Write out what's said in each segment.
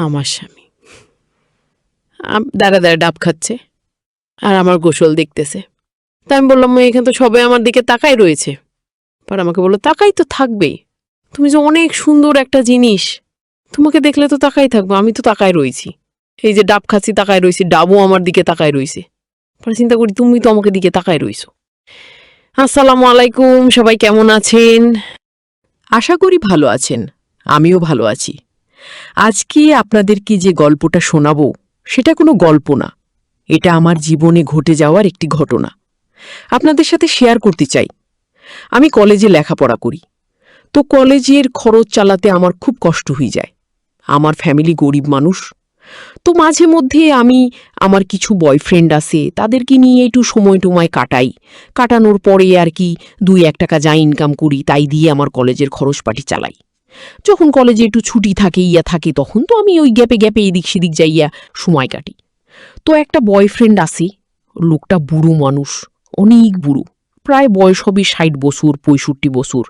আমার স্বামী দাঁড়া দাঁড়া ডাব খাচ্ছে আর আমার গোসল দেখতেছে। তা আমি বললাম এখানে তো সবাই আমার দিকে তাকাই রয়েছে। পর আমাকে বললো তাকাই তো থাকবেই, তুমি যে অনেক সুন্দর একটা জিনিস, তোমাকে দেখলে তো তাকাই থাকবো। আমি তো তাকাই রয়েছি, এই যে ডাব খাচ্ছি তাকাই রয়েছি, ডাবও আমার দিকে তাকাই রয়েছে। পরে চিন্তা করি তুমি তো আমাকে দিকে তাকাই রইছো। আসসালামু আলাইকুম, সবাই কেমন আছেন? আশা করি ভালো আছেন। আমিও ভালো আছি। আজকে আপনাদেরকে যে গল্পটা শোনাবো সেটা কোনো গল্প না, এটা আমার জীবনে ঘটে যাওয়ার একটি ঘটনা আপনাদের সাথে শেয়ার করতে চাই। আমি কলেজে লেখাপড়া করি, তো কলেজের খরচ চালাতে আমার খুব কষ্ট হয়ে যায়। আমার ফ্যামিলি গরিব মানুষ, তো মাঝে মধ্যে আমি আমার কিছু বয়ফ্রেন্ড আছে তাদেরকে নিয়ে একটু সময় টময় কাটাই। কাটানোর পরে আর কি 2-1 টাকা যা ইনকাম করি তাই দিয়ে আমার কলেজের খরচপাটি চালাই। যখন কলেজে একটু ছুটি থাকে থাকে তখন তো আমি ওই গ্যাপে গ্যাপে এদিক সেদিক যাইয়া সময় কাটি। তো একটা বয়ফ্রেন্ড আছে, লোকটা বুড়ো মানুষ, অনেক বুড়ো, প্রায় বয়স হবে 60 বছর 65 বছর।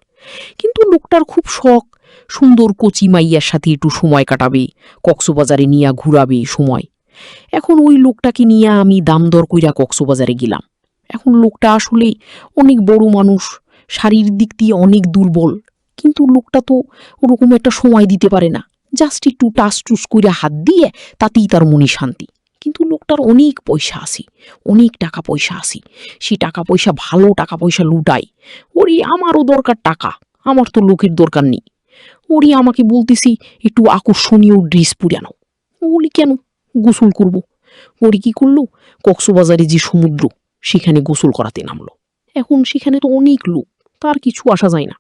কিন্তু লোকটার খুব শখ সুন্দর কচি মাইয়ার সাথে একটু সময় কাটাবে, কক্সবাজারে নিয়ে ঘুরাবে সময়। এখন ওই লোকটাকে নিয়ে আমি দাম দর কইরা কক্সবাজারে গেলাম। এখন লোকটা আসলে অনেক বড় মানুষ, শারীরিক দিক দিয়ে অনেক দুর্বল, কিন্তু লোকটা তো ওরকম একটা সময় দিতে পারে না, জাস্ট একটু টাস টুস করে হাত দিয়ে তাতেই তার মনে শান্তি। কিন্তু লোকটার অনেক পয়সা আছে, অনেক টাকা পয়সা আছে, সে টাকা পয়সা ভালো টাকা পয়সা লুটায়। ওরে আমারও দরকার টাকা, আমার তো লোকের দরকার নেই। ওরে আমাকে বলতেছি একটু আকর্ষণীয় ড্রেস পরে আনো। বলি কেন? গোসল করব। ওরে কি করলো, কক্সবাজারে যে সমুদ্র সেখানে গোসল করাতে নামলো। এখন সেখানে তো অনেক লোক, তার কিছু আসা যায় না।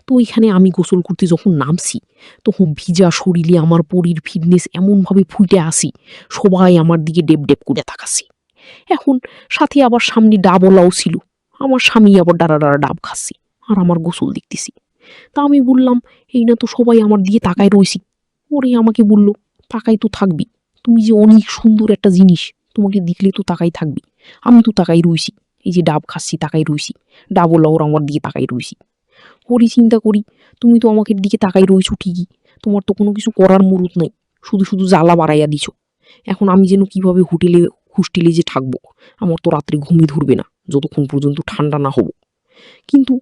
তো ওইখানে আমি গোসল করতে যখন নামছি তখন ভিজা শরীরে আমার পরীর ফিটনেস এমনভাবে ফুটে আসি, সবাই আমার দিকে ডেপ ডেপ করে তাকাচ্ছি। এখন সাথে আবার সামনে ডাবওয়ালাও ছিল, আমার স্বামী আবার ডারা ডারা ডাব খাচ্ছি আর আমার গোসল দেখতেছি। তা আমি বললাম এই না তো সবাই আমার দিকে তাকায় রয়েছি। ওরে আমাকে বলল তাকাই তো থাকবি, তুমি যে অনেক সুন্দর একটা জিনিস, তোমাকে দেখলে তো তাকাই থাকবি। আমি তো তাকাই রয়েছি, এই যে ডাব খাচ্ছি তাকাই রয়েছি, ডাবওয়ালা ওর আমার দিকে তাকাই রয়েছি। ওরই চিন্তা করি তুমি তো আমাকে দিকে তাকাই রয়েছো ঠিকই, তোমার তো কোনো কিছু করার মুরুদ নাই, শুধু শুধু জ্বালা বাড়াইয়া দিছ। এখন আমি যেন কিভাবে হোস্টেলে যে থাকবো, আমার তো রাত্রে ঘুমই ধরবে না যতক্ষণ পর্যন্ত ঠান্ডা না হবো। কিন্তু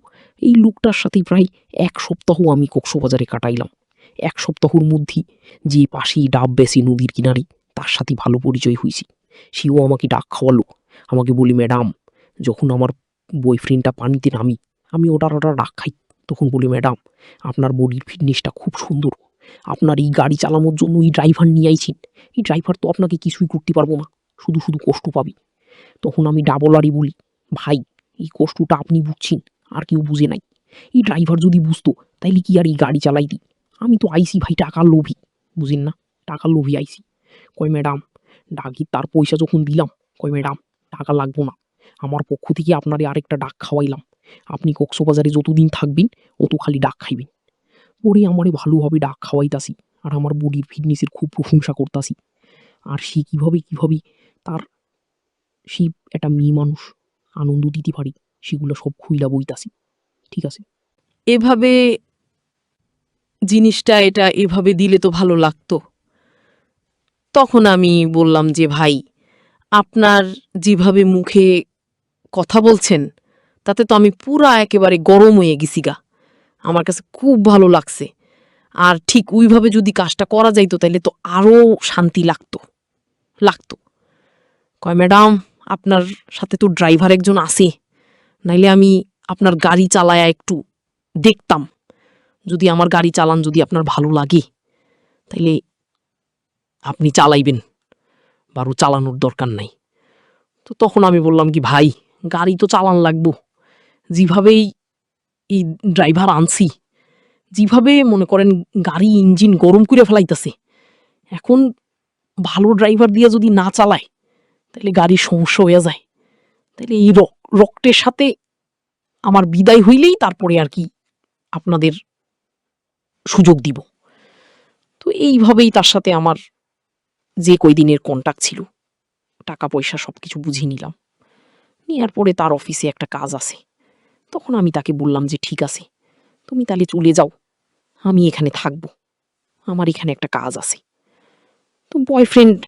এই লোকটার সাথে প্রায় 1 সপ্তাহ আমি কক্সবাজারে কাটাইলাম। 1 সপ্তাহের মধ্যে যে পাশেই ডাব বেশি নদীর কিনারে, তার সাথে ভালো পরিচয় হয়েছি। সেও আমাকে ডাক খাওয়ালো। আমাকে বলি ম্যাডাম, যখন আমার বয়ফ্রেন্ডটা পানিতে নামি আমি ওটার ডাক খাই, তখন বলি ম্যাডাম আপনার বডির ফিটনেসটা খুব সুন্দর, আপনার এই গাড়ি চালানোর জন্য এই ড্রাইভার নিয়ে আইছেন, এই ড্রাইভার তো আপনাকে কিছুই করতে পারবো না, শুধু শুধু কষ্ট পাবি। তখন আমি ডাবলারই বলি ভাই এই কষ্টটা আপনি বুঝছেন, আর কেউ বুঝে নাই। এই ড্রাইভার যদি বুঝতো তাইলে কি আর এই গাড়ি চালাইতি? আমি তো আইসি ভাই টাকার লোভী, বুঝেন না, টাকার লোভী আইসি। কয় ম্যাডাম ডাকি তার পয়সা যখন দিলাম, কয় ম্যাডাম টাকা লাগবো না, আমার পক্ষ থেকে আপনারে আরেকটা ডাক খাওয়াইলাম, আপনি কক্সবাজারে যতদিন থাকবেন অত খালি ডাক খাইবেন। পরে আমারে ভালোভাবে ডাক খাওয়াইতাছি আর আমার বডির ফিটনেসের খুব প্রশংসা করতাছি। আর সে কিভাবে কিভাবে তার সে একটা মেয়ে মানুষ আনন্দ দিতে পারে সেগুলো সব খুইলা বইতাছি। ঠিক আছে, এভাবে জিনিসটা এটা এভাবে দিলে তো ভালো লাগতো। তখন আমি বললাম যে ভাই, আপনার যেভাবে মুখে কথা বলছেন তাতে তো আমি পুরা একেবারে গরম হয়ে গেছি গা, আমার কাছে খুব ভালো লাগছে। আর ঠিক ওইভাবে যদি কাজটা করা যাইতো তাহলে তো আরো শান্তি লাগতো লাগতো। কয় ম্যাডাম আপনার সাথে তো ড্রাইভার একজন আছে, নাইলে আমি আপনার গাড়ি চালায়া একটু দেখতাম, যদি আমার গাড়ি চালান যদি আপনার ভালো লাগে তাইলে আপনি চালাইবেন, বারো চালানোর দরকার নাই। তো তখন আমি বললাম কি ভাই গাড়ি তো চালান লাগবো, যেভাবেই এই ড্রাইভার আনছি, যেভাবে মনে করেন গাড়ি ইঞ্জিন গরম করে ফেলাইতেছে, এখন ভালো ড্রাইভার দিয়ে যদি না চালায় তাহলে গাড়ির সমস্যা হয়ে যায়। তাহলে এই রক্তের সাথে আমার বিদায় হইলেই তারপরে আর কি আপনাদের সুযোগ দিব। তো এইভাবেই তার সাথে আমার যে কয়দিনের কন্টাক্ট ছিল, টাকা পয়সা সবকিছু বুঝিয়ে নিলাম। নেওয়ার পরে তার অফিসে একটা কাজ আছে, তখন আমি তাকে বললাম যে ঠিক আছে তুমি তাহলে চলে যাও, আমি এখানে থাকবো, আমার এখানে একটা কাজ আছে। তো বয়ফ্রেন্ড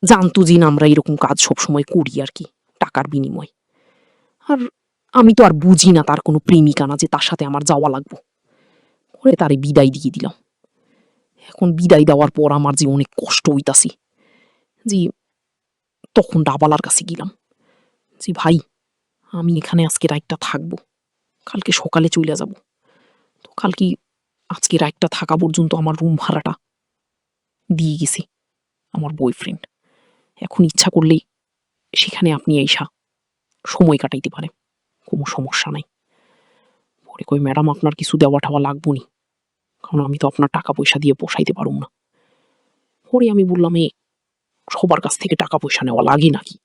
জানতো যে না আমরা এরকম কাজ সবসময় করি আর কি, টাকার বিনিময়। আর আমি তো আর বুঝি না তার কোনো প্রেমিকা না যে তার সাথে আমার যাওয়া লাগবো। পরে তারে বিদায় দিয়ে দিলাম। এখন বিদায় দেওয়ার পর আমার যে অনেক কষ্ট হইতাছি, জি তখন ডাবালার কাছে গেলাম, জি ভাই আমি এখানে আজকে রাতটা থাকবো, কালকে সকালে চলে যাব। তো কালকে আজকে রাতটা থাকা পর্যন্ত আমার রুম ভাড়াটা দিয়ে গেছে আমার বয়ফ্রেন্ড। এখন ইচ্ছা করলেই সেখানে আপনি আইসা সময় কাটাইতে পারেন, কোনো সমস্যা নাই। পরে কই ম্যাডাম আপনার কিছু দেওয়া ঠাওয়া লাগবো নি, কারণ আমি তো আপনার টাকা পয়সা দিয়ে পোষাইতে পারুম না। পরে আমি বললাম এ সবার কাছ থেকে টাকা পয়সা নেওয়া লাগে নাকি?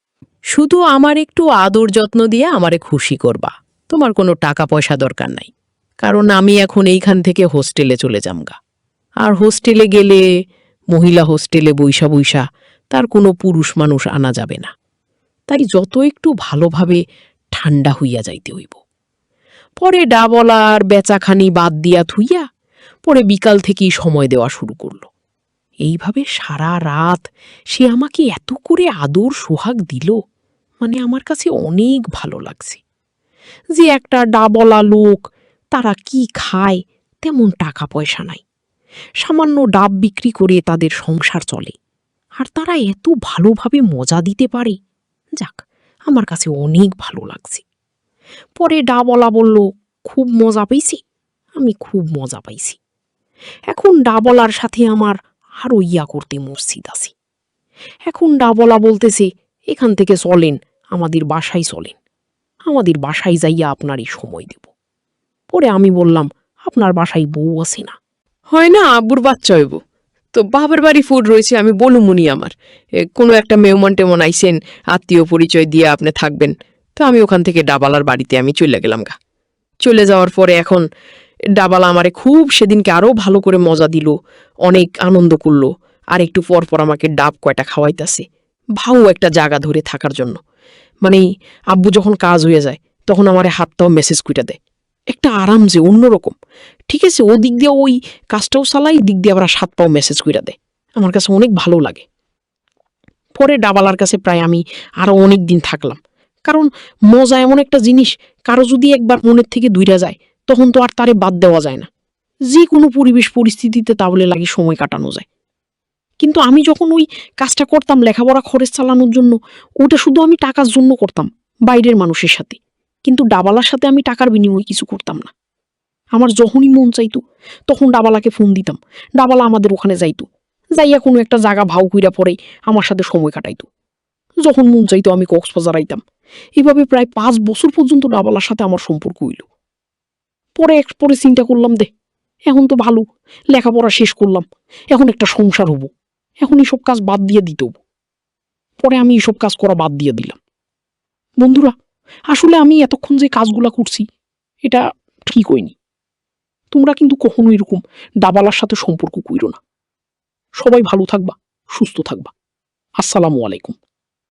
শুধু আমার একটু আদর যত্ন দিয়ে আমারে খুশি করবা, তোমার কোনো টাকা পয়সা দরকার নাই। কারণ আমি এখন এইখান থেকে হোস্টেলে চলে যামগা। আর হোস্টেলে গেলে মহিলা হোস্টেলে বইসা বইসা তার কোনো পুরুষ মানুষ আনা যাবে না। তাই যত একটু ভালোভাবে ঠান্ডা হইয়া যাইতে হইব। পরে ডাবলার বেচাখানি বাদ দিয়া থুইয়া পরে বিকাল থেকেই সময় দেওয়া শুরু করলো। এইভাবে সারা রাত সে আমাকে এত করে আদর সোহাগ দিল, মানে আমার কাছে অনেক ভালো লাগছে। যে একটা ডাবলা লোক, তারা কি খায়, তেমন টাকা পয়সা নাই, সামান্য ডাব বিক্রি করে তাদের সংসার চলে, আর তারা এত ভালোভাবে মজা দিতে পারে। যাক, আমার কাছে অনেক ভালো লাগছে। পরে ডাবলা বলল খুব মজা পাইছি। আমি খুব মজা পাইছি। এখন ডাবলার সাথে আমার আরো ইয়া করতে মসজিদ আছি। এখন ডাবলা বলতেছে এখান থেকে চলেন, আমাদের বাসায় চলেন, আমাদের বাসায় যাইয়া আপনারই সময় দেব। পরে আমি বললাম আপনার বাসায় বউ আছে না? হয় না, আব্বুর বাচ্চা হইব তো বাবার বাড়ি ফুড রয়েছে, আমি বলুমুনি আমার কোনো একটা মেহমান টেমন আইসেন, আত্মীয় পরিচয় দিয়ে আপনি থাকবেন। তো আমি ওখান থেকে ডাবালার বাড়িতে আমি চলে গেলাম গা। চলে যাওয়ার পরে এখন ডাবালা আমারে খুব সেদিনকে আরো ভালো করে মজা দিল, অনেক আনন্দ করলো। আর একটু পর পর আমাকে ডাব কয়টা খাওয়াইতাছে, ভাও একটা জায়গা ধরে থাকার জন্য। মানে আব্বু যখন কাজ হয়ে যায় তখন আমারে হাতটাও মেসেজ কইটা দেয়, একটা আরাম যে অন্যরকম। ঠিক আছে, ও দিক দিয়ে ওই কাজটাও চালাই, দিক দিয়ে আবার হাত পাও মেসেজ কইরা দেয়, আমার কাছে অনেক ভালো লাগে। পরে ডাবালার কাছে প্রায় আমি আরো অনেক দিন থাকলাম, কারণ মজা এমন একটা জিনিস, কারো যদি একবার মনের থেকে দূইরা যায় তখন তো আর তারে বাদ দেওয়া যায় না। যে কোনো পরিবেশ পরিস্থিতিতে তাহলে লাগে সময় কাটানো যায়। কিন্তু আমি যখন ওই কাজটা করতাম লেখাপড়া খরচ চালানোর জন্য, ওটা শুধু আমি টাকার জন্য করতাম বাইরের মানুষের সাথে, কিন্তু ডাবালার সাথে আমি টাকার বিনিময়ে কিছু করতাম না। আমার যখনই মন চাইতো তখন ডাবালাকে ফোন দিতাম, ডাবালা আমাদের ওখানে যাইতো, যাইয়া কোনো একটা জায়গা ভাও কইরা পরে আমার সাথে সময় কাটাইতো। যখন মন চাইতো আমি কক্সবাজার আইতাম। এভাবে প্রায় 5 বছর পর্যন্ত ডাবালার সাথে আমার সম্পর্ক হইল। পরে চিন্তা করলাম দে, এখন তো ভালো, লেখাপড়া শেষ করলাম, এখন একটা সংসার হবো, এখন এইসব কাজ বাদ দিয়ে দিতে হবো। পরে আমি এইসব কাজ করা বাদ দিয়ে দিলাম। বন্ধুরা, আসলে আমি এতক্ষণ যে কাজগুলা করছি এটা ঠিক হয়নি। তোমরা কিন্তু কখনো এরকম ডাবালার সাথে সম্পর্ক কইরো না। সবাই ভালো থাকবা, সুস্থ থাকবা। আসসালামু আলাইকুম।